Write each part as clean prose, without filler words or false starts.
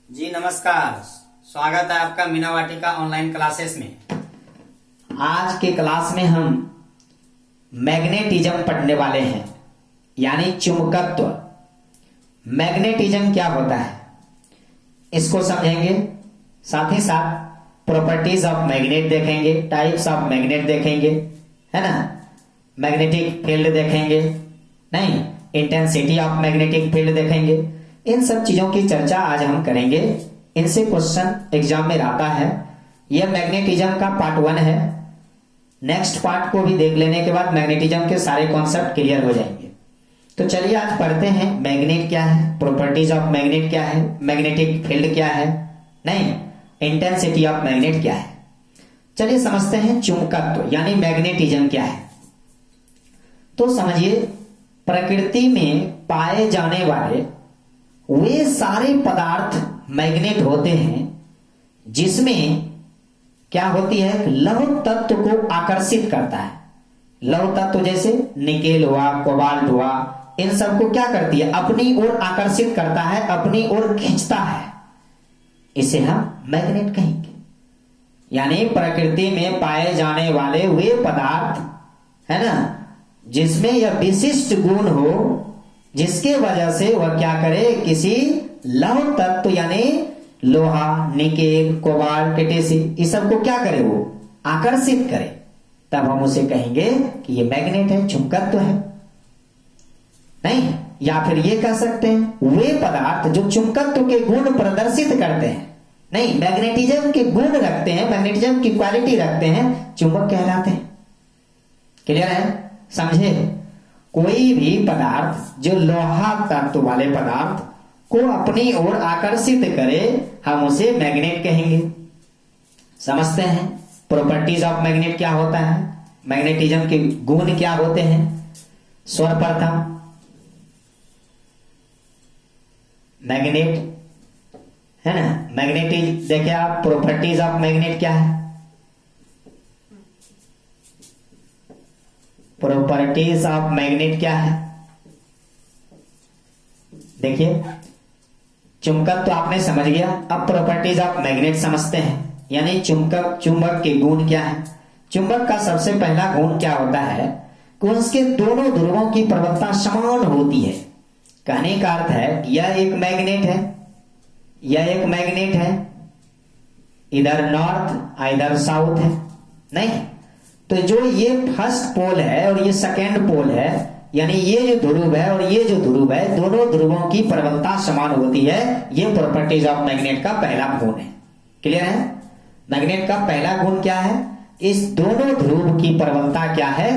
जी नमस्कार। स्वागत है आपका मीना वाटिका ऑनलाइन क्लासेस में। आज के क्लास में हम मैग्नेटिज्म पढ़ने वाले हैं, यानी चुंबकत्व। मैग्नेटिज्म क्या होता है इसको समझेंगे, साथ ही साथ प्रॉपर्टीज ऑफ मैग्नेट देखेंगे, टाइप्स ऑफ मैग्नेट देखेंगे, है ना, मैग्नेटिक फील्ड देखेंगे, नहीं इंटेंसिटी ऑफ मैग्नेटिक फील्ड देखेंगे। इन सब चीजों की चर्चा आज हम करेंगे। इनसे क्वेश्चन एग्जाम में आता है। यह मैग्नेटिज्म का पार्ट 1 है। नेक्स्ट पार्ट को भी देख लेने के बाद मैग्नेटिज्म के सारे कॉन्सेप्ट क्लियर हो जाएंगे। तो चलिए आज पढ़ते हैं मैग्नेट क्या है, प्रॉपर्टीज ऑफ मैग्नेट क्या है, मैग्नेटिक फील्ड क्या है, नहीं इंटेंसिटी ऑफ मैग्नेट क्या है। चलिए समझते हैं चुंबकत्व यानी मैग्नेटिज्म क्या है। तो समझिए, प्रकृति में पाए जाने वाले वे सारे पदार्थ मैग्नेट होते हैं जिसमें क्या होती है, लौह तत्व को आकर्षित करता है। लौह तत्व जैसे निकेल हुआ, कोबाल्ट हुआ, इन सब को क्या करती है, अपनी ओर आकर्षित करता है, अपनी ओर खींचता है। इसे हम मैग्नेट कहेंगे। यानी प्रकृति में पाए जाने वाले वे पदार्थ, है ना, जिसमें यह विशिष्ट गुण हो, जिसके वजह से वह क्या करे, किसी लौह तत्व यानी लोहा, निकेल, कोबाल्ट, टिटेसी, इस सब को क्या करे, वो आकर्षित करे, तब हम उसे कहेंगे कि ये मैग्नेट है, चुंबकत्व है। नहीं, या फिर ये कह सकते हैं वे पदार्थ जो चुंबकत्व के गुण प्रदर्शित करते हैं, नहीं मैग्नेटिज्म के गुण रखते हैं, मैग्नेटिज्म की क्वालिटी रखते हैं, चुंबक कहलाते हैं। क्लियर है, समझे। कोई भी पदार्थ जो लोहा तत्व वाले पदार्थ को अपनी ओर आकर्षित करे, हम उसे मैग्नेट कहेंगे। समझते हैं प्रॉपर्टीज ऑफ मैग्नेट क्या होता है, मैग्नेटिज्म के गुण क्या होते हैं। सर्वप्रथम मैग्नेट, है ना, मैग्नेटिज देखिए आप, प्रॉपर्टीज ऑफ मैग्नेट क्या है। प्रॉपर्टीज ऑफ मैग्नेट क्या है, देखिए चुंबकत्व तो आपने समझ गया। अब प्रॉपर्टीज ऑफ मैग्नेट समझते हैं, यानी चुंबक के गुण क्या है। चुंबक का सबसे पहला गुण क्या होता है कि उसके दोनों ध्रुवों की प्रवणता समान होती है। कहने का अर्थ है यह एक मैग्नेट है, यह एक मैग्नेट है, इधर नॉर्थ इधर साउथ है, नहीं तो जो ये फर्स्ट पोल है और ये सेकेंड पोल है, यानी ये जो ध्रुव है और ये जो ध्रुव है, दोनों ध्रुवों की प्रबलता समान होती है। ये प्रॉपर्टीज ऑफ मैग्नेट का पहला गुण है। क्लियर है। मैग्नेट का पहला गुण क्या है, इस दोनों ध्रुव की प्रबलता क्या है,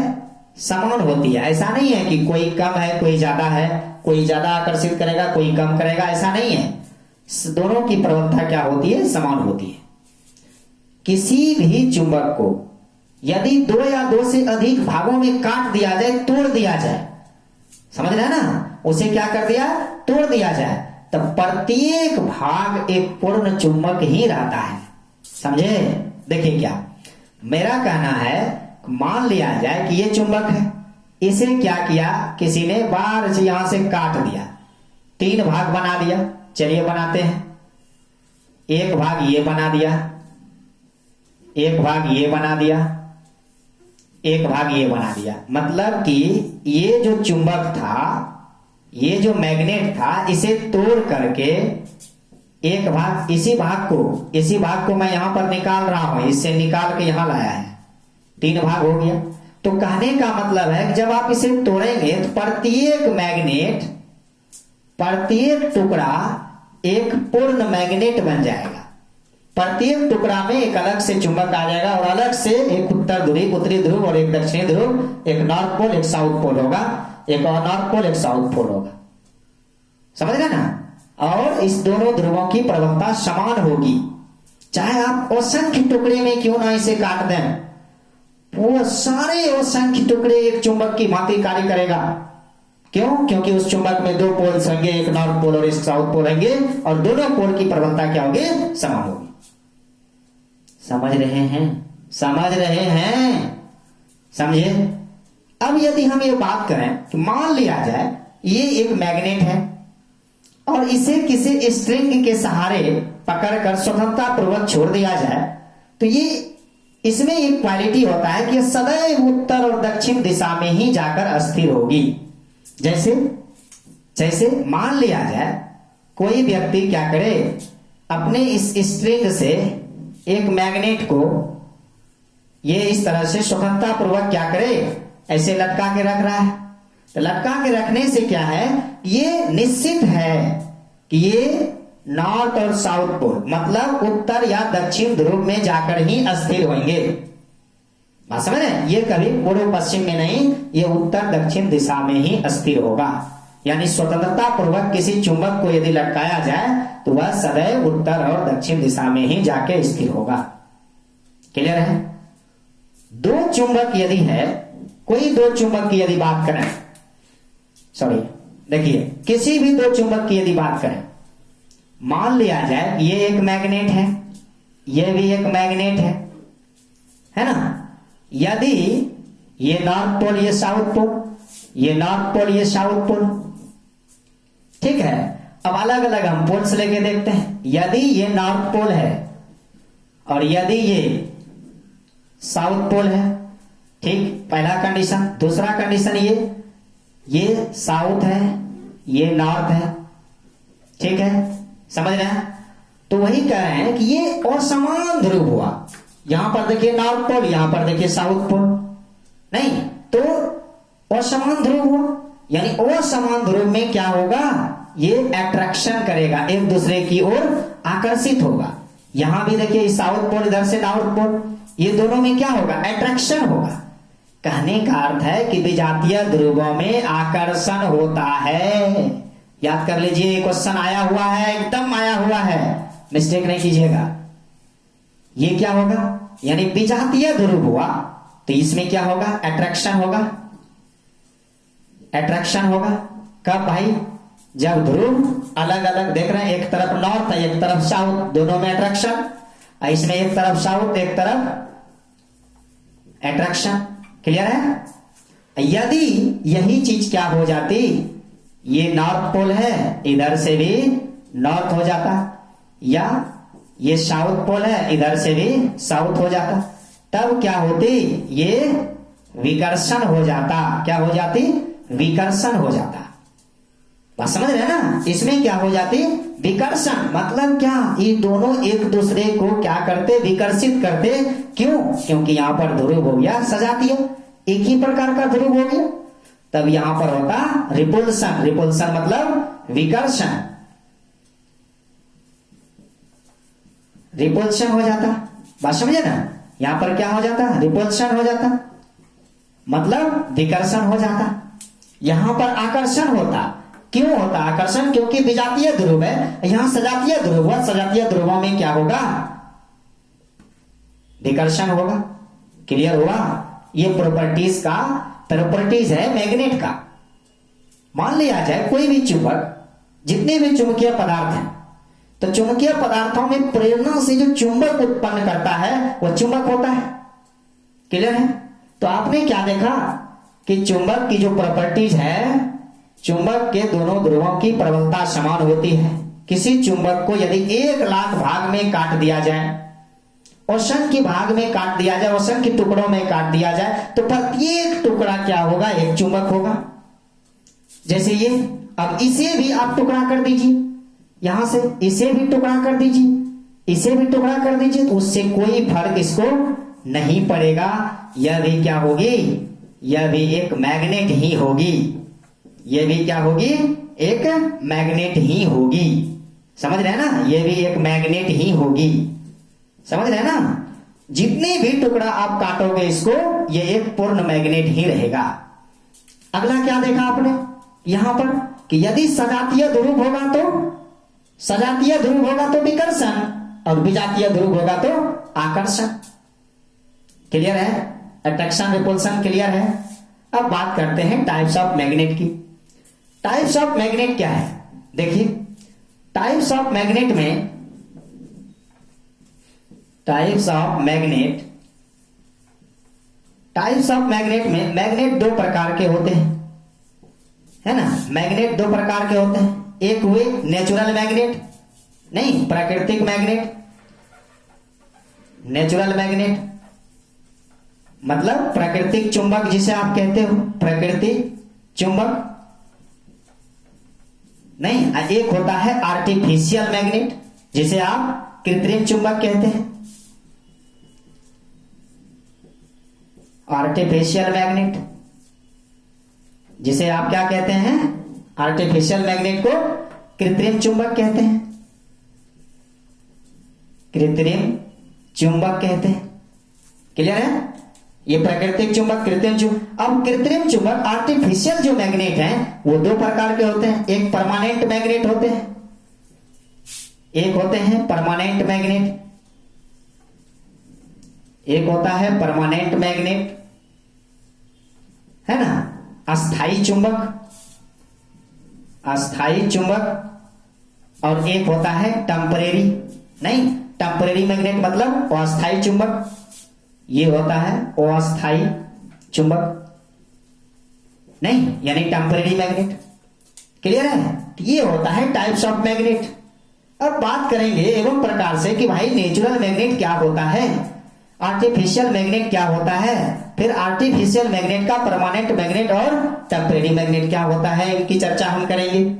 समान होती है। ऐसा नहीं है कि कोई कम है कोई ज्यादा है, कोई ज्यादा आकर्षित करेगा कोई कम करेगा, ऐसा नहीं है। दोनों की प्रबलता क्या होती है, समान होती है। किसी भी चुंबक को यदि 2 या 2 से अधिक भागों में काट दिया जाए, तोड़ दिया जाए, समझ रहे हैं ना, उसे क्या कर दिया, तोड़ दिया जाए, तब प्रत्येक भाग एक पूर्ण चुंबक ही रहता है। समझे। देखिए क्या मेरा कहना है, मान लिया जाए कि ये चुंबक है, इसे क्या किया, किसी ने बाहर से यहां से काट दिया, 3 भाग बना दिया। चलिए बनाते हैं। एक भाग ये बना दिया, एक भाग ये बना दिया, एक भाग ये बना दिया। मतलब कि ये जो चुंबक था, ये जो मैग्नेट था, इसे तोड़ करके एक भाग, इसी भाग को मैं यहां पर निकाल रहा हूं, इससे निकाल के यहां लाया है, 3 भाग हो गया। तो कहने का मतलब है कि जब आप इसे तोड़ेंगे तो प्रत्येक मैग्नेट, प्रत्येक टुकड़ा एक पूर्ण मैग्नेट बन जाएगा। प्रत्येक टुकड़ा में एक अलग से चुंबक आ जाएगा और अलग से एक उत्तरी ध्रुव और एक दक्षिणी ध्रुव, एक नॉर्थ पोल एक साउथ पोल होगा, एक और नॉर्थ पोल एक साउथ पोल होगा। समझ गए ना। और इस दोनों ध्रुवों की प्रबलता समान होगी, चाहे आप असंख्य टुकड़े में क्यों ना इसे काट दें, वो सारे असंख्य टुकड़े एक चुंबक की भांति कार्य करेगा। क्यों, क्योंकि उस चुंबक में 2 पोल्स होंगे, एक नॉर्थ पोल और एक साउथ पोल होंगे, और दोनों पोल की प्रबलता क्या होगी, समान होगी। समझ रहे हैं, समझ रहे हैं, समझे। अब यदि हम ये बात करें कि मान लिया जाए ये एक मैग्नेट है और इसे किसी स्ट्रिंग के सहारे पकड़कर स्वतंत्रता पूर्वक छोड़ दिया जाए तो ये इसमें एक क्वालिटी होता है कि ये सदैव उत्तर और दक्षिण दिशा में ही जाकर अस्थिर होगी। जैसे जैसे मान लिया जाए कोई व्यक्ति क्या करे, अपने इस स्ट्रिंग से एक मैग्नेट को ये इस तरह से स्वतंत्रता पूर्वक क्या करे, ऐसे लटका के रख रहा है। तो लटका के रखने से क्या है, ये निश्चित है कि ये नॉर्थ और साउथ पोल मतलब उत्तर या दक्षिण ध्रुव में जाकर ही अस्थिर होंगे। बात समझ रहे हैं? ये कभी पूर्व पश्चिम में नहीं, ये उत्तर दक्षिण दिशा में ही अस्थिर होगा। यानी स्वतंत्रता पूर्वक किसी चुंबक को यदि लटकाया जाए तो वह सदैव उत्तर और दक्षिण दिशा में ही जाके स्थिर होगा। क्लियर है? दो चुंबक यदि है, कोई दो चुंबक की यदि बात करें, सॉरी देखिए, किसी भी दो चुंबक की यदि बात करें, मान लिया जाए ये एक मैग्नेट है, ये भी एक मैग्नेट है ना। यदि ये नॉर्थ पोल, ये साउथ पोल, ये नॉर्थ पोल, ये साउथ पोल, ठीक है। अब अलग अलग हम पोल्स लेके देखते हैं। यदि ये नॉर्थ पोल है और यदि ये साउथ पोल है, ठीक, पहला कंडीशन। दूसरा कंडीशन ये साउथ है, ये नॉर्थ है, ठीक है, समझ रहे हैं? तो वही कह रहे हैं कि ये असमान ध्रुव हुआ। यहां पर देखिए नॉर्थ पोल, यहां पर देखिए साउथ पोल, नहीं तो असमान ध्रुव हुआ। यानी असमान ध्रुव में क्या होगा, ये अट्रैक्शन करेगा, एक दूसरे की ओर आकर्षित होगा। यहां भी देखिए साउथ पोल, इधर से नॉर्थ पोल, ये दोनों में क्या होगा, अट्रैक्शन होगा। कहने का अर्थ है कि विजातीय ध्रुवों में आकर्षण होता है। याद कर लीजिए, क्वेश्चन आया हुआ है, एकदम आया हुआ है, मिस्टेक नहीं कीजिएगा। ये क्या होगा, यानी विजातीय ध्रुव हुआ तो इसमें क्या होगा, अट्रैक्शन होगा। अट्रैक्शन होगा कब भाई, जब ध्रुव अलग अलग देख रहे हैं, एक तरफ नॉर्थ है, एक तरफ साउथ, दोनों में अट्रैक्शन। इसमें एक तरफ साउथ, एक तरफ अट्रैक्शन। क्लियर है? यदि यही चीज क्या हो जाती, ये नॉर्थ पोल है, इधर से भी नॉर्थ हो जाता, या ये साउथ पोल है, इधर से भी साउथ हो जाता, तब क्या होती, ये विकर्षण हो जाता। क्या हो जाती, विकर्षण हो जाता। बात समझ रहे हैं ना? इसमें क्या हो जाती, विकर्षण। मतलब क्या, ये दोनों एक दूसरे को क्या करते, विकर्षित करते। क्यों? क्योंकि यहां पर ध्रुव हो गया सजातीय, एक ही प्रकार का ध्रुव हो गया, तब यहां पर होता रिपल्सन। रिपल्सन मतलब विकर्षण, रिपल्सन हो जाता। बात समझे ना? यहां पर क्या हो जाता, रिपल्सन हो जाता, मतलब विकर्षण हो जाता। यहां पर आकर्षण होता। क्यों होता आकर्षण? क्योंकि विजातीय ध्रुव है, यहां सजातीय ध्रुव हुआ। सजातीय ध्रुवों में क्या होगा, विकर्षण होगा। क्लियर हुआ? ये प्रॉपर्टीज का प्रॉपर्टीज है मैग्नेट का। मान लिया जाए कोई भी चुंबक, जितने भी चुंबकीय पदार्थ हैं, तो चुंबकीय पदार्थों में प्रेरणा से जो चुंबक उत्पन्न करता है वो चुंबक होता है। क्लियर है? तो आपने क्या देखा कि चुंबक की जो प्रॉपर्टीज है, चुंबक के दोनों ध्रुवों की प्रबलता समान होती है। किसी चुंबक को यदि 1,00,000 भाग में काट दिया जाए, असंख्य भाग में काट दिया जाए, असंख्य टुकड़ों में काट दिया जाए, तो प्रत्येक टुकड़ा क्या होगा, एक चुंबक होगा। जैसे ये, अब इसे भी आप टुकड़ा कर दीजिए, यहां से इसे भी टुकड़ा कर दीजिए, इसे भी टुकड़ा कर दीजिए, तो उससे कोई फर्क इसको नहीं पड़ेगा। यह भी क्या होगी, यह भी एक मैग्नेट ही होगी। यह भी क्या होगी, एक मैग्नेट ही होगी। समझ रहे हैं ना? यह भी एक मैग्नेट ही होगी। समझ रहे हैं ना? जितने भी टुकड़ा आप काटोगे इसको, ये एक पूर्ण मैग्नेट ही रहेगा। अगला क्या देखा आपने यहां पर, कि यदि सजातीय ध्रुव होगा तो, सजातीय ध्रुव होगा तो विकर्षण, और विजातीय ध्रुव होगा तो आकर्षण। क्लियर है? अट्रैक्शन, रिपल्शन क्लियर है? अब बात करते हैं टाइप्स ऑफ मैग्नेट की। टाइप्स ऑफ मैग्नेट क्या है, देखिए टाइप्स ऑफ मैग्नेट में, types of magnet, types of magnet में मैग्नेट दो प्रकार के होते हैं, है ना? मैग्नेट दो प्रकार के होते हैं। एक हुए नेचुरल मैग्नेट, नहीं प्राकृतिक मैग्नेट। नेचुरल मैग्नेट मतलब प्राकृतिक चुंबक जिसे आप कहते हो, प्राकृतिक चुंबक। नहीं, एक होता है आर्टिफिशियल मैग्नेट जिसे आप कृत्रिम चुंबक कहते हैं। आर्टिफिशियल मैग्नेट जिसे आप क्या कहते हैं, आर्टिफिशियल मैग्नेट को कृत्रिम चुंबक कहते हैं, कृत्रिम चुंबक कहते हैं। क्लियर है? ये प्राकृतिक चुंबक, कृत्रिम चुंबक। अब कृत्रिम चुंबक आर्टिफिशियल जो मैग्नेट हैं वो दो प्रकार के होते हैं, एक परमानेंट मैग्नेट होते हैं, एक होते हैं परमानेंट मैग्नेट, एक होता है परमानेंट मैग्नेट, है ना, अस्थाई चुंबक, अस्थाई चुंबक। और एक होता है टेम्परेरी, नहीं टेम्परेरी मैग्नेट मतलब अस्थाई चुंबक, ये होता है अस्थाई चुंबक, नहीं यानी टेम्परेरी मैग्नेट। क्लियर है? ये होता है टाइप्स ऑफ मैग्नेट। अब बात करेंगे एवं प्रकार से कि भाई नेचुरल मैग्नेट क्या होता है, आर्टिफिशियल मैग्नेट क्या होता है, फिर आर्टिफिशियल मैग्नेट का परमानेंट मैग्नेट और टेम्परेरी मैग्नेट क्या होता है, इनकी चर्चा हम करेंगे।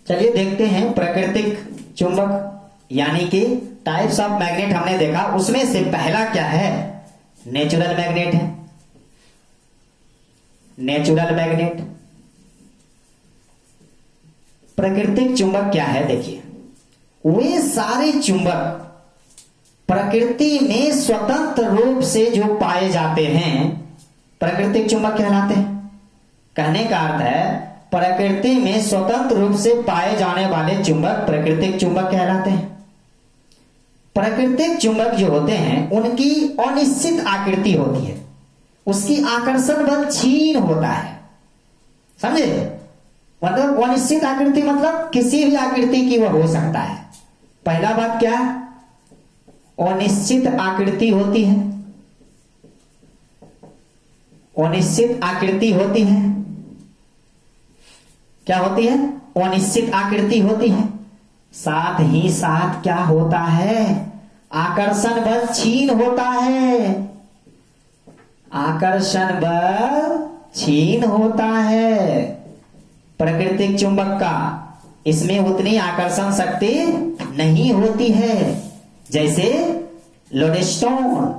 चलिए देखते हैं प्राकृतिक चुंबक यानी कि टाइप्स ऑफ मैग्नेट हमने देखा, उसमें से पहला क्या है, नेचुरल मैग्नेट है। नेचुरल मैग्नेट प्राकृतिक चुंबक क्या है, देखिए वे सारे चुंबक प्रकृति में स्वतंत्र रूप से जो पाए जाते हैं प्राकृतिक चुंबक कहलाते हैं। कहने का अर्थ है प्रकृति में स्वतंत्र रूप से पाए जाने वाले चुंबक प्राकृतिक चुंबक कहलाते हैं। प्राकृतिक चुंबक जो होते हैं उनकी अनिश्चित आकृति होती है, उसकी आकर्षण बल क्षीण होता है, समझे? मतलब अनिश्चित आकृति मतलब किसी भी आकृति की वह हो सकता है। पहला बात क्या है, अनिश्चित आकृति होती है, अनिश्चित आकृति होती है। क्या होती है? अनिश्चित आकृति होती है। साथ ही साथ क्या होता है, आकर्षण बल क्षीण होता है, आकर्षण बल क्षीण होता है प्राकृतिक चुंबक का, इसमें उतनी आकर्षण शक्ति नहीं होती है। जैसे लोडेस्टोन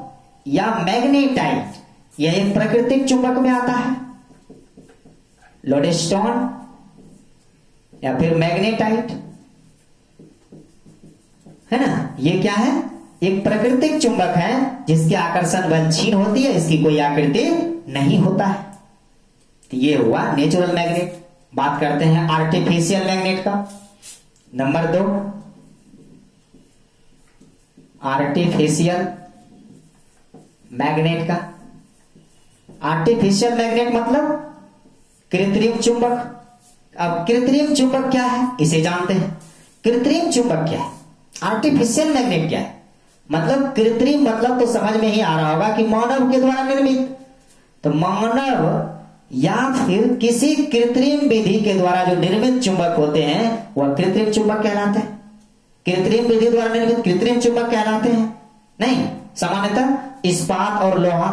या मैग्नेटाइट, यह एक प्राकृतिक चुंबक में आता है। लोडेस्टोन या फिर मैग्नेटाइट, है ना, ये क्या है, एक प्राकृतिक चुंबक है जिसकी आकर्षण बल क्षीण होती है, इसकी कोई आकृति नहीं होता है। तो ये हुआ नेचुरल मैग्नेट। बात करते हैं आर्टिफिशियल मैग्नेट का। नंबर 2, आर्टिफिशियल मैग्नेट का। आर्टिफिशियल मैग्नेट मतलब कृत्रिम चुंबक। अब कृत्रिम चुंबक क्या है इसे जानते हैं। कृत्रिम चुंबक क्या है, आर्टिफिशियल मैग्नेट क्या है। मतलब कृत्रिम मतलब तो समझ में ही आ रहा होगा कि मानव के द्वारा निर्मित। तो मानव या फिर किसी कृत्रिम विधि के द्वारा जो निर्मित चुंबक होते हैं वह कृत्रिम चुंबक कहलाते हैं। कृत्रिम विधि द्वारा निर्मित कृत्रिम चुंबक कहलाते हैं। नहीं, सामान्यतः इस्पात और लोहा,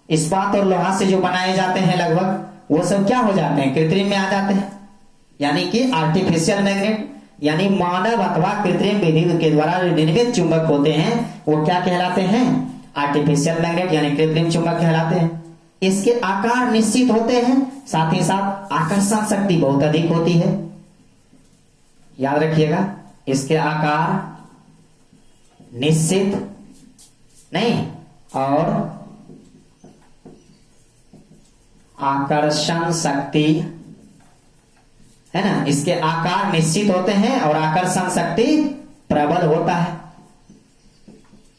इस्पात और लोहा से जो बनाए जाते हैं लगभग वो सब क्या हो जाते हैं, कृत्रिम में आ जाते हैं। यानी कि आर्टिफिशियल मैग्नेट यानी मानव अथवा कृत्रिम विधि के द्वारा निर्मित चुंबक होते हैं वो क्या कहलाते हैं, आर्टिफिशियल मैग्नेट यानी कृत्रिम चुंबक कहलाते हैं। इसके आकार निश्चित होते हैं, साथ ही साथ आकर्षण शक्ति बहुत अधिक होती है। याद रखिएगा, इसके आकार निश्चित नहीं और आकर्षण शक्ति, है ना, इसके आकार निश्चित होते हैं और आकर्षण शक्ति प्रबल होता है।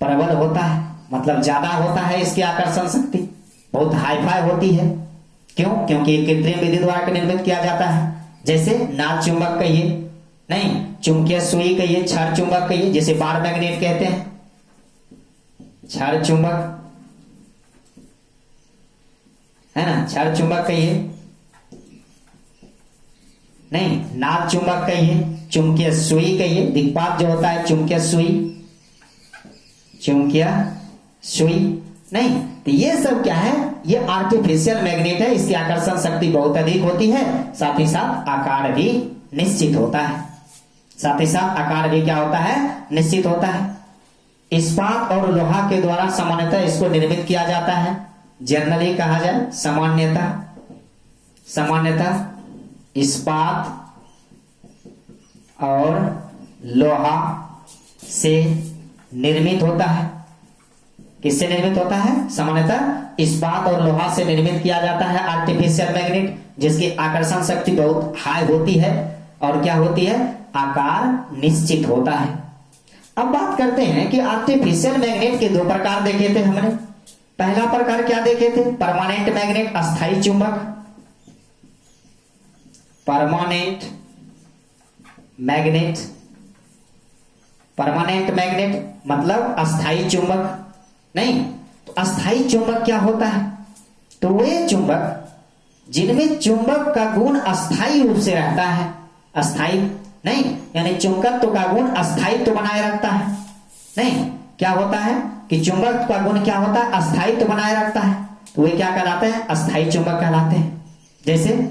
प्रबल होता है मतलब ज्यादा होता है, इसकी आकर्षण शक्ति बहुत हाईफाई होती है। क्यों? क्योंकि कृत्रिम विधि द्वारा निर्मित किया जाता है। जैसे नाल चुंबक कहिए, नहीं चुंबकीय सुई कहिए, क्षार चुंबक कहिए, जिसे बार मैग्नेट कहते हैं, क्षार चुंबक, है ना, क्षार चुंबक कहिए। नहीं, नाल चुंबक कहिए, चुंबकीय सुई कहिए, दिक्पात जो होता है चुंबकीय सुई, चुंबकीय सुई नहीं, तो ये सब क्या है, ये आर्टिफिशियल मैग्नेट है। इसकी आकर्षण शक्ति बहुत अधिक होती है, साथ ही साथ आकार भी निश्चित होता है, साथ ही साथ आकार भी क्या होता है, निश्चित होता है। इस्पात और लोहा के द्वारा सामान्यतः इसको निर्मित किया जाता है। जनरली कहा जाए सामान्यतः इस्पात और लोहा से निर्मित होता है। किससे निर्मित होता है? सामान्यतः इस्पात और लोहा से निर्मित किया जाता है आर्टिफिशियल मैग्नेट, जिसकी आकर्षण शक्ति बहुत हाई होती है और क्या होती है, आकार निश्चित होता है। अब बात करते हैं कि आर्टिफिशियल मैग्नेट के दो प्रकार देखे थे हमने। पहला प्रकार क्या देखे थे? परमानेंट मैग्नेट, अस्थायी चुंबक। परमानेंट मैग्नेट मतलब अस्थायी चुंबक। नहीं, तो अस्थायी चुंबक क्या होता है? तो वे चुंबक जिनमें चुंबक का गुण अस्थायी रूप से रहता है। अस्थायी नहीं, यानी चुंबकत्व का गुण अस्थायित्व बनाए रखता है। नहीं, क्या होता है कि चुंबक का गुण क्या होता है, अस्थायित्व बनाए रखता है, तो वे क्या कहलाते हैं, अस्थायी चुंबक कहलाते हैं। जैसे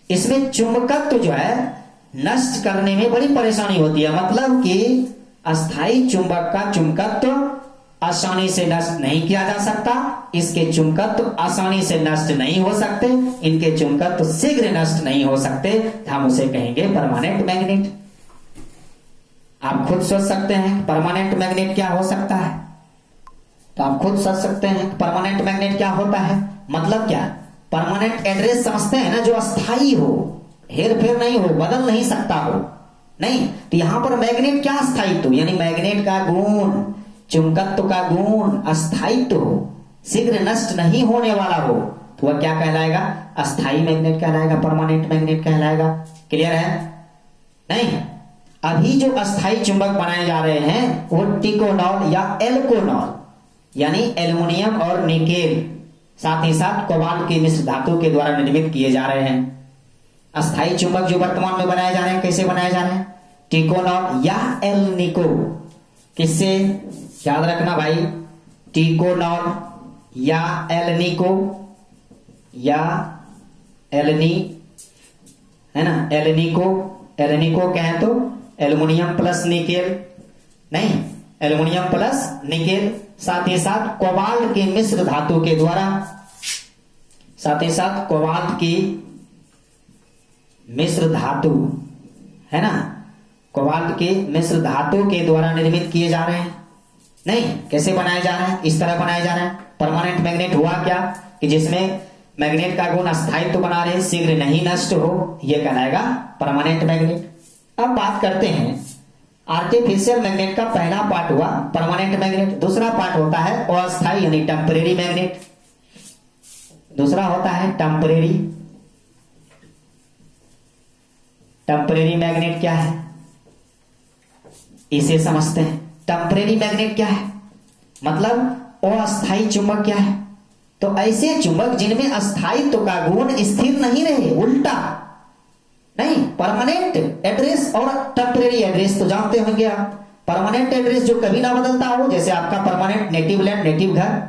इसमें चुंबकत्व जो है नष्ट करने में बड़ी परेशानी होती है, मतलब कि अस्थायी चुंबक का चुंबकत्व आसानी से नष्ट नहीं किया जा सकता, इसके चुंबकत्व आसानी से नष्ट नहीं हो सकते, इनके चुंबकत्व शीघ्र नष्ट नहीं हो सकते, हम उसे कहेंगे परमानेंट मैग्नेट। आप खुद सोच सकते हैं परमानेंट मैग्नेट क्या हो सकता है, तो आप खुद सोच सकते हैं परमानेंट मैग्नेट क्या होता है। मतलब क्या, परमानेंट एड्रेस समझते हैं ना, जो अस्थायी हो, हेर फेर नहीं हो, बदल नहीं सकता हो। नहीं, तो यहां पर मैग्नेट क्या अस्थायित्व, यानी मैग्नेट का गुण, चुंबकत्व का गुण अस्थायित्व हो, शीघ्र नष्ट नहीं होने वाला हो, तो वह क्या कहलाएगा, अस्थायी मैग्नेट कहलाएगा, परमानेंट मैग्नेट कहलाएगा। क्लियर है? नहीं, अभी जो अस्थायी चुंबक बनाए जा रहे हैं वो टिकोनॉल या एल्कोनॉल, यानी एल्युमिनियम और निकेल, साथ ही साथ कोबाल्ट की मिश्र धातु के द्वारा निर्मित किए जा रहे हैं। अस्थायी चुंबक जो वर्तमान में बनाए जा रहे हैं, कैसे बनाए जा रहे हैं, टिकोनॉल या एल्निको। किससे, याद रखना भाई, टिकोनॉल या एल्निको या एल्नी, है ना, एल्निको कहें तो एल्युमिनियम प्लस निकेल, नहीं, एल्युमिनियम प्लस निकेल, साथ ही साथ कोबाल्ट की मिश्र धातु के द्वारा, साथ ही साथ कोबाल्ट की मिश्र धातु, है ना, कोबाल्ट के मिश्र धातु के द्वारा निर्मित किए जा रहे हैं। नहीं, कैसे बनाए जा रहे हैं, इस तरह बनाए जा रहे हैं। परमानेंट मैग्नेट हुआ क्या कि जिसमें मैग्नेट का गुण अस्थायित्व बना रहे, शीघ्र नहीं नष्ट हो, यह कहलाएगा परमानेंट मैग्नेट। अब बात करते हैं आर्टिफिशियल मैग्नेट का पहला पार्ट हुआ परमानेंट मैग्नेट, दूसरा पार्ट होता है अस्थायी यानी टेम्परेरी मैग्नेट, दूसरा होता है टेम्परेरी मैग्नेट क्या है, इसे समझते हैं। टेम्परेरी मैग्नेट क्या है, मतलब अस्थायी चुंबक क्या है, तो ऐसे चुंबक जिनमें अस्थायित्व का गुण स्थिर नहीं रहे, उल्टा नहीं, परमानेंट एड्रेस और टेम्परेरी एड्रेस तो जानते होंगे आप। परमानेंट एड्रेस जो कभी ना बदलता हो, जैसे आपका परमानेंट नेटिव लैंड, नेटिव घर,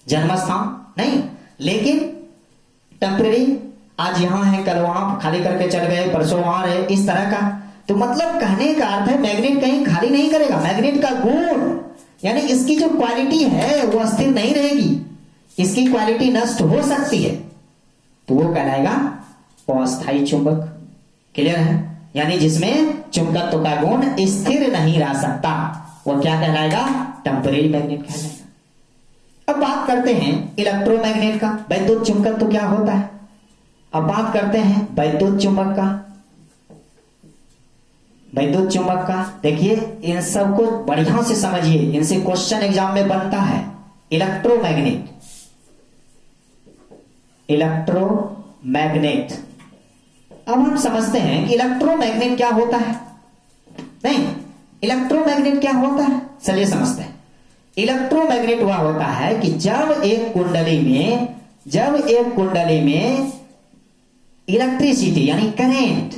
जन्म स्थान, नहीं, लेकिन टेम्परेरी आज यहां है, कल वहां खाली करके चल गए, परसों वहां रहे, इस तरह का। तो मतलब कहने का अर्थ है मैग्नेट कहीं खाली नहीं करेगा, मैग्नेट का गुण यानी इसकी जो क्वालिटी है वो अस्थिर नहीं रहेगी, इसकी क्वालिटी नष्ट हो सकती है, तो वो कहलाएगा अस्थायी चुंबक। क्लियर है? यानी जिसमें चुंबकत्व का गुण स्थिर नहीं रह सकता, वो क्या कहलाएगा, टेम्परेरी मैग्नेट कहलाएगा। अब बात करते हैं इलेक्ट्रोमैग्नेट का, वैद्युत चुंबकत्व क्या होता है। अब बात करते हैं वैद्युत चुंबक का। वैद्युत चुंबक का देखिए, इन सबको बढ़िया से समझिए, इनसे क्वेश्चन एग्जाम में बनता है। इलेक्ट्रोमैग्नेट, अब हम समझते हैं कि इलेक्ट्रोमैग्नेट क्या होता है। नहीं, इलेक्ट्रोमैग्नेट क्या होता है, चलिए समझते हैं। इलेक्ट्रोमैग्नेट वह होता है कि जब एक कुंडली में इलेक्ट्रिसिटी यानी करंट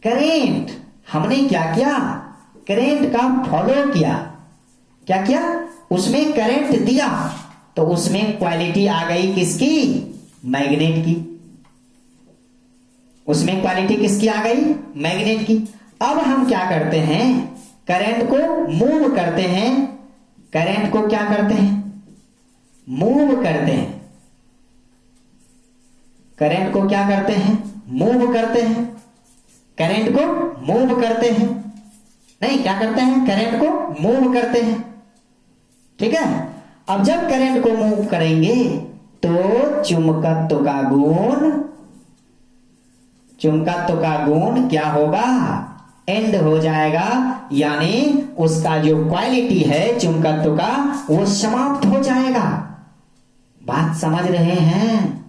करेंट, हमने क्या किया, करेंट का फॉलो किया, क्या किया, उसमें करंट दिया, तो उसमें क्वालिटी आ गई किसकी, मैग्नेट की। उसमें क्वालिटी किसकी आ गई, मैग्नेट की। अब हम क्या करते हैं, करंट को मूव करते हैं, करंट को क्या करते हैं, मूव करते हैं, करंट को क्या करते हैं, मूव करते हैं, करंट को मूव करते हैं, नहीं क्या करते हैं, करंट को मूव करते हैं, ठीक है। अब जब करंट को मूव करेंगे तो चुंबकत्व का गुण, चुंबकत्व का गुण क्या होगा, एंड हो जाएगा, यानी उसका जो क्वालिटी है चुंबकत्व का वो समाप्त हो जाएगा। बात समझ रहे हैं,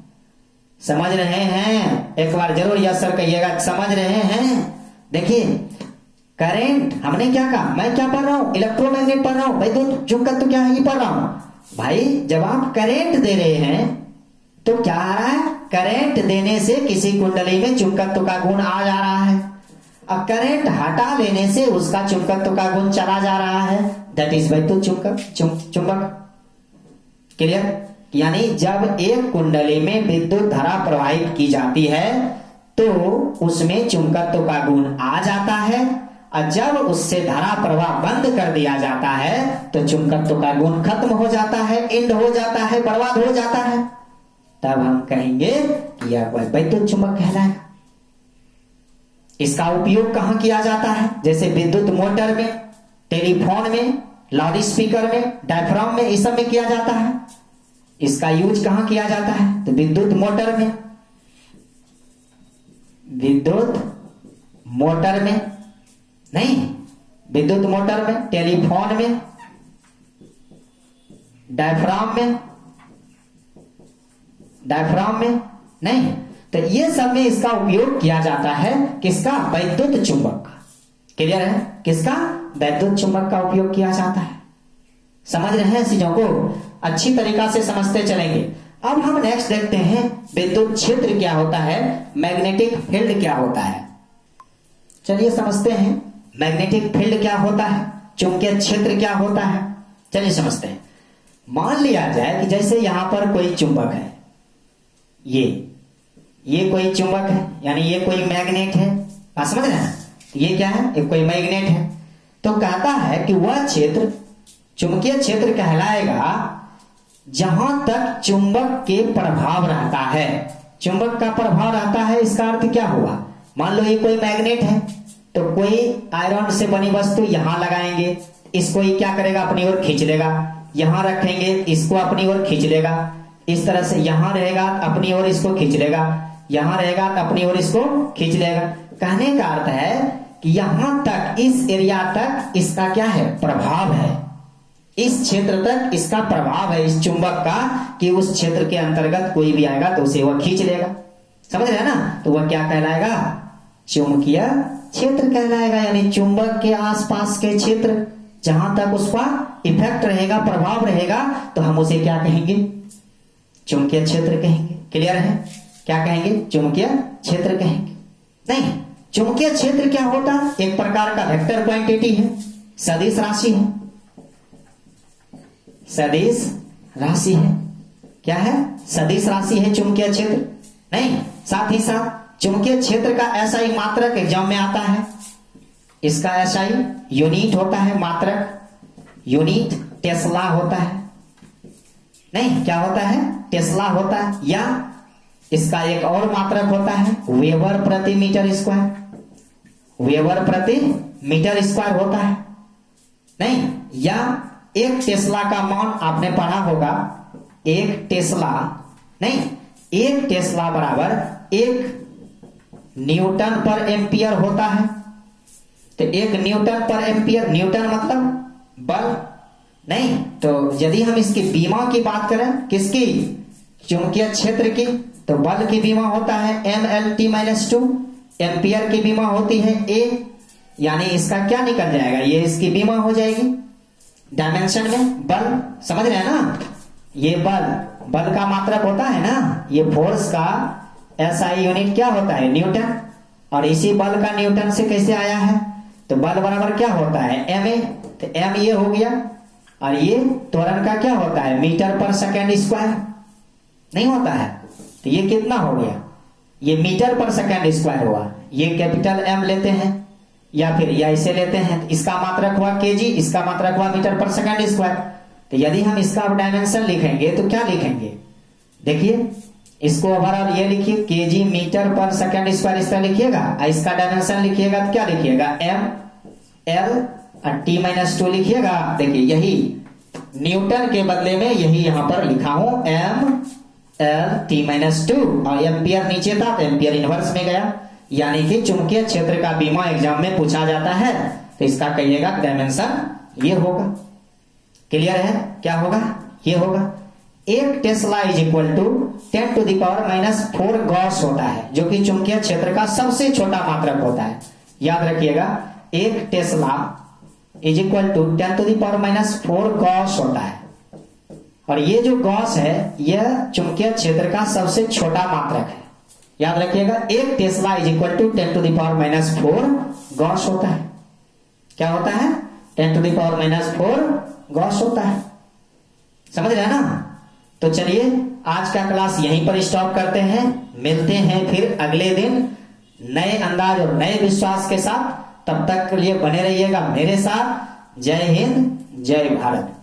समझ रहे हैं, एक बार जरूर यस सर कहिएगा, समझ रहे हैं। देखिए करंट हमने क्या कहा, मैं क्या पढ़ रहा हूं, इलेक्ट्रोमैग्नेट पढ़ रहा हूं भाई, तो चुंबकत्व क्या है ये पढ़ रहा हूं भाई। जब आप करंट दे रहे हैं तो क्या आ रहा है, करंट देने से किसी कुंडली में चुंबकत्व का गुण आ जा रहा है, अब करंट हटा लेने से उसका चुंबकत्व का गुण चला जा रहा है, दैट इज वैद्युत चुंबक। क्लियर, यानी जब एक कुंडली में विद्युत धारा प्रवाहित की जाती है तो उसमें चुंबकत्व का गुण आ जाता है, और जब उससे धारा प्रवाह बंद कर दिया जाता है तो चुंबकत्व का गुण खत्म हो जाता है, एंड हो जाता है, बर्बाद हो जाता है, तब हम कहेंगे कि यह वैद्युत चुंबक कहलाएगा। इसका उपयोग कहां किया जाता है, जैसे विद्युत मोटर में, टेलीफोन में, लाउड स्पीकर में, डायफ्राम में, इस सब में किया जाता है। इसका यूज कहां किया जाता है, तो विद्युत मोटर में, विद्युत मोटर में नहीं, विद्युत मोटर में, टेलीफोन में, डायफ्राम में, डायफ्राम में नहीं, तो ये सब में इसका उपयोग किया जाता है, किसका, वैद्युत चुंबक का। क्लियर है, किसका, वैद्युत चुंबक का उपयोग किया जाता है। समझ रहे हैं, चीजों को अच्छी तरीका से समझते चलेंगे। अब हम नेक्स्ट देखते हैं विद्युत क्षेत्र क्या होता है, मैग्नेटिक फील्ड क्या होता है। चलिए समझते हैं मैग्नेटिक फील्ड क्या होता है, चुंबकीय क्षेत्र क्या होता है, चलिए समझते हैं। मान लिया जाए कि जैसे यहां पर कोई चुंबक है, ये कोई चुंबक है, यानी ये कोई मैग्नेट है, आप समझ रहे हैं, ये क्या है, ये कोई मैग्नेट है। तो कहता है कि वह क्षेत्र चुंबकीय क्षेत्र कहलाएगा जहां तक चुंबक के प्रभाव रहता है, चुंबक का प्रभाव रहता है। इसका अर्थ क्या हुआ, मान लो ये कोई मैग्नेट है, तो कोई आयरन से बनी वस्तु यहां लगाएंगे, इसको ये क्या करेगा, अपनी ओर खींच लेगा, यहां रखेंगे, इसको अपनी ओर खींच लेगा, इस तरह से यहां रहेगा अपनी ओर इसको खींच लेगा, यहां रहेगा अपनी ओर इसको खींच लेगा। कहने का अर्थ है कि यहां तक, इस एरिया तक इसका क्या है, प्रभाव है, इस क्षेत्र तक इसका प्रभाव है इस चुंबक का, कि उस क्षेत्र के अंतर्गत कोई भी आएगा तो उसे वह खींच लेगा। समझ रहे हैं ना, तो वह क्या कहलाएगा, चुंबकीय क्षेत्र कहलाएगा। यानी चुंबक के आसपास के क्षेत्र जहां तक उसका इफेक्ट रहेगा, प्रभाव रहेगा, तो हम उसे क्या कहेंगे, चुंबकीय क्षेत्र कहेंगे। क्लियर है, क्या कहेंगे, चुंबकीय क्षेत्र कहेंगे। नहीं, चुंबकीय क्षेत्र क्या होता है, एक प्रकार का वेक्टर क्वांटिटी है, सदिश राशि है, सदिश राशि है, क्या है, सदिश राशि है चुंबकीय क्षेत्र। नहीं, साथ ही साथ चुंबकीय क्षेत्र का एसआई मात्रक एग्जाम में आता है, इसका एसआई यूनिट होता है, मात्रक यूनिट टेस्ला होता है, नहीं क्या होता है, टेस्ला होता है, या इसका एक और मात्रक होता है वेबर प्रति मीटर स्क्वायर, वेबर प्रति मीटर स्क्वायर होता है। नहीं, या एक टेस्ला का मान आपने पढ़ा होगा, एक टेस्ला, नहीं, एक टेस्ला बराबर एक न्यूटन पर एम्पियर होता है। तो एक न्यूटन पर एम्पियर, न्यूटन मतलब बल, नहीं, तो यदि हम इसकी बीमा की बात करें, किसकी, चुंबकीय क्षेत्र की, तो बल की बीमा होता है MLT-2, एम्पियर की बीमा होती है A, यानी इसका क्या निकल जाएगा, ये इसकी बीमा हो जाएगी डायमेंशन में, बल। समझ रहे हैं ना, ये बल का मात्रक होता है ना, ये फोर्स का एसआई यूनिट क्या होता है, न्यूटन, और इसी बल का न्यूटन से कैसे आया है, तो बल बराबर क्या होता है ma, तो m ये हो गया, और ये त्वरण का क्या होता है मीटर पर सेकेंड स्क्वायर, नहीं होता है, तो ये कितना हो गया, ये मीटर पर सेकेंड स्क्वायर हुआ। ये कैपिटल M लेते हैं या फिर या इसे लेते हैं, तो इसका मात्रक हुआ केजी, इसका मात्रक हुआ मीटर पर सेकेंड स्क्वायर। तो यदि हम इसका डायमेंशन लिखेंगे तो क्या लिखेंगे, देखिए इसको ओवरऑल ये लिखिए केजी मीटर पर सेकेंड स्क्वायर इस तरह लिखिएगा, और इसका डायमेंशन लिखिएगा तो क्या लिखिएगा m l और t माइनस 2 लिखिएगा। देखिए यही न्यूटन के बदले में यही यहां पर लिखा हूं m l t माइनस 2, और एम्पियर नीचे था तो एम्पियर इनवर्स में गया, यानी कि चुंबकीय क्षेत्र का बीमा एग्जाम में पूछा जाता है तो इसका कहिएगा डायमेंशन ये होगा। क्लियर है, क्या होगा, ये होगा। एक tesla is equal to 10 to the power minus 4 gauss होता है, जो कि चुंबकीय क्षेत्र का सबसे छोटा मात्रक होता है। याद रखिएगा, एक tesla is equal to 10 to the power minus 4 gauss होता है, और ये जो गॉस है यह चुंबकीय क्षेत्र का सबसे छोटा मात्रक है। याद रखिएगा, एक tesla is equal to 10 to the power minus 4 gauss होता है। क्या होता है, 10 to the power minus 4 gauss होता है। समझ रहे हैं ना। तो चलिए आज का क्लास यहीं पर स्टॉप करते हैं, मिलते हैं फिर अगले दिन नए अंदाज और नए विश्वास के साथ। तब तक के लिए बने रहिएगा मेरे साथ। जय हिंद, जय भारत।